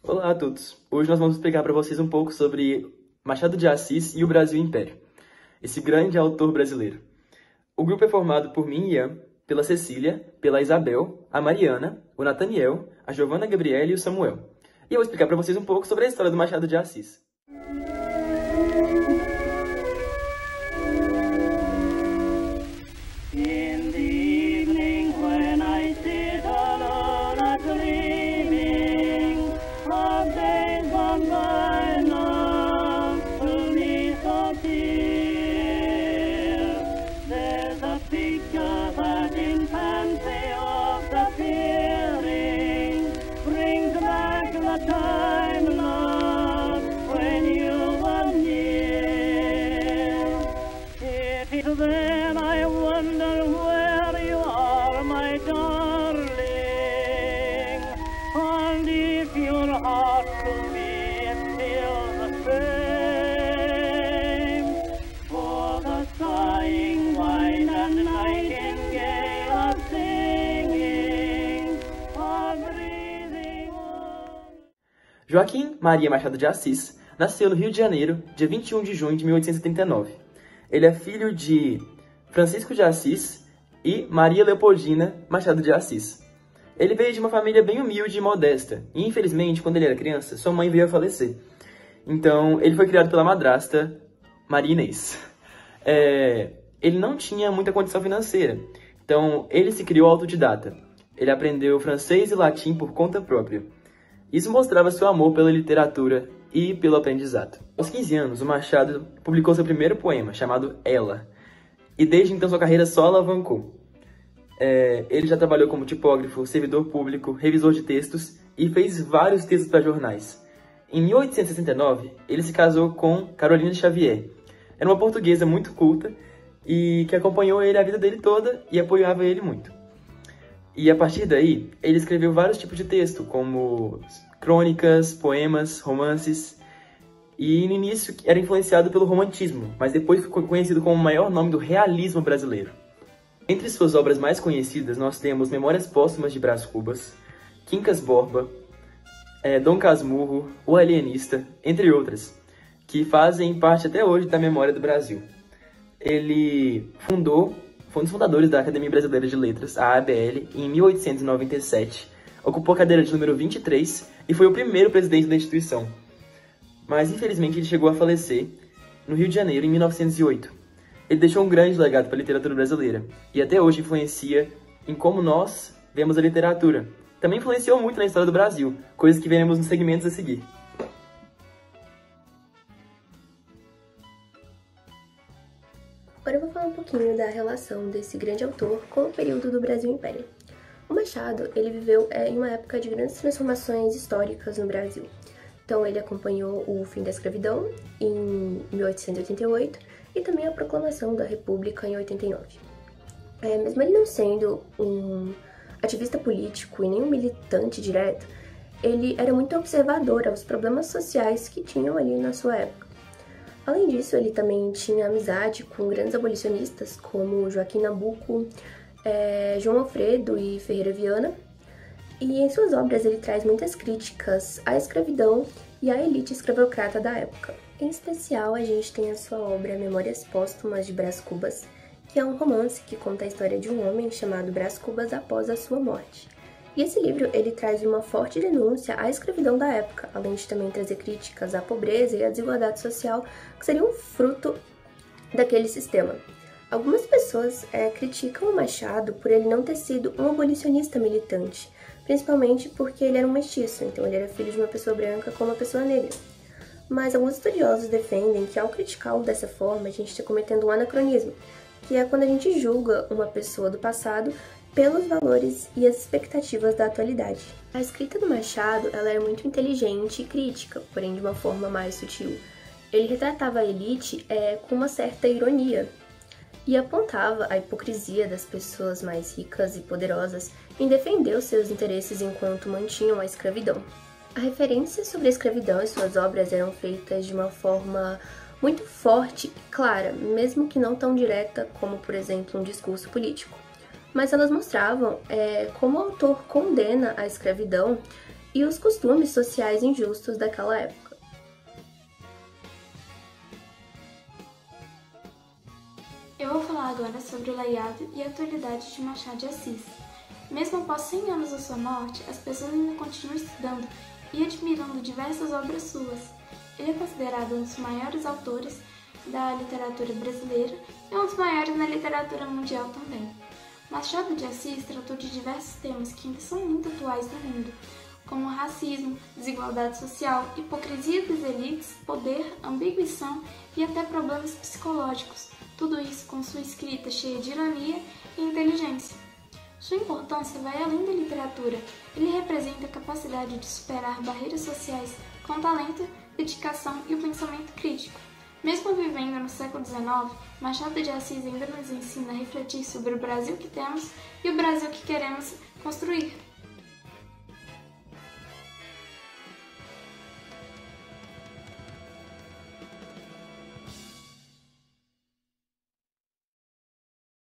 Olá a todos! Hoje nós vamos explicar para vocês um pouco sobre Machado de Assis e o Brasil Império, esse grande autor brasileiro. O grupo é formado por mim e Ian, pela Cecília, pela Isabel, a Mariana, o Nathaniel, a Giovanna Gabriele e o Samuel. E eu vou explicar para vocês um pouco sobre a história do Machado de Assis. Then I wonder where you are, my darling, and if your heart to me is still the same. For the sighing wind and nightingale are singing, are breathing on. Joaquim Maria Machado de Assis nasceu no Rio de Janeiro, dia 21 de junho de 1879. Ele é filho de Francisco de Assis e Maria Leopoldina Machado de Assis. Ele veio de uma família bem humilde e modesta, e infelizmente, quando ele era criança, sua mãe veio a falecer. Então, ele foi criado pela madrasta Maria Inês. Ele não tinha muita condição financeira, então ele se criou autodidata. Ele aprendeu francês e latim por conta própria. Isso mostrava seu amor pela literatura e pelo aprendizado. Aos 15 anos, o Machado publicou seu primeiro poema, chamado Ela, e desde então sua carreira só alavancou. Ele já trabalhou como tipógrafo, servidor público, revisor de textos e fez vários textos para jornais. Em 1869, ele se casou com Carolina de Xavier. Era uma portuguesa muito culta e que acompanhou ele a vida dele toda e apoiava ele muito. E a partir daí, ele escreveu vários tipos de texto, como crônicas, poemas, romances, e no início era influenciado pelo romantismo, mas depois ficou conhecido como o maior nome do realismo brasileiro. Entre suas obras mais conhecidas, nós temos Memórias Póstumas de Brás Cubas, Quincas Borba, Dom Casmurro, O Alienista, entre outras, que fazem parte até hoje da memória do Brasil. Ele foi um dos fundadores da Academia Brasileira de Letras, a ABL, em 1897, ocupou a cadeira de número 23 e foi o primeiro presidente da instituição. Mas, infelizmente, ele chegou a falecer no Rio de Janeiro, em 1908. Ele deixou um grande legado para a literatura brasileira e até hoje influencia em como nós vemos a literatura. Também influenciou muito na história do Brasil, coisas que veremos nos segmentos a seguir. Agora eu vou falar um pouquinho da relação desse grande autor com o período do Brasil Império. O Machado, ele viveu em uma época de grandes transformações históricas no Brasil. Então ele acompanhou o fim da escravidão em 1888 e também a proclamação da República em 89. Mesmo ele não sendo um ativista político e nem um militante direto, ele era muito observador aos problemas sociais que tinham ali na sua época. Além disso, ele também tinha amizade com grandes abolicionistas como Joaquim Nabuco, João Alfredo e Ferreira Viana, e em suas obras ele traz muitas críticas à escravidão e à elite escravocrata da época. Em especial, a gente tem a sua obra Memórias Póstumas de Brás Cubas, que é um romance que conta a história de um homem chamado Brás Cubas após a sua morte. E esse livro, ele traz uma forte denúncia à escravidão da época, além de também trazer críticas à pobreza e à desigualdade social, que seriam fruto daquele sistema. Algumas pessoas criticam o Machado por ele não ter sido um abolicionista militante, principalmente porque ele era um mestiço, então ele era filho de uma pessoa branca com uma pessoa negra. Mas alguns estudiosos defendem que ao criticá-lo dessa forma, a gente está cometendo um anacronismo, que é quando a gente julga uma pessoa do passado pelos valores e as expectativas da atualidade. A escrita do Machado, ela é muito inteligente e crítica, porém de uma forma mais sutil. Ele retratava a elite com uma certa ironia e apontava a hipocrisia das pessoas mais ricas e poderosas em defender os seus interesses enquanto mantinham a escravidão. A referência sobre a escravidão e suas obras eram feitas de uma forma muito forte e clara, mesmo que não tão direta como, por exemplo, um discurso político. Mas elas mostravam como o autor condena a escravidão e os costumes sociais injustos daquela época. Eu vou falar agora sobre o legado e a atualidade de Machado de Assis. Mesmo após 100 anos da sua morte, as pessoas ainda continuam estudando e admirando diversas obras suas. Ele é considerado um dos maiores autores da literatura brasileira e um dos maiores na literatura mundial também. Machado de Assis tratou de diversos temas que ainda são muito atuais no mundo, como racismo, desigualdade social, hipocrisia das elites, poder, ambiguição e até problemas psicológicos, tudo isso com sua escrita cheia de ironia e inteligência. Sua importância vai além da literatura. Ele representa a capacidade de superar barreiras sociais com talento, dedicação e o pensamento crítico. Mesmo vivendo no século XIX, Machado de Assis ainda nos ensina a refletir sobre o Brasil que temos e o Brasil que queremos construir.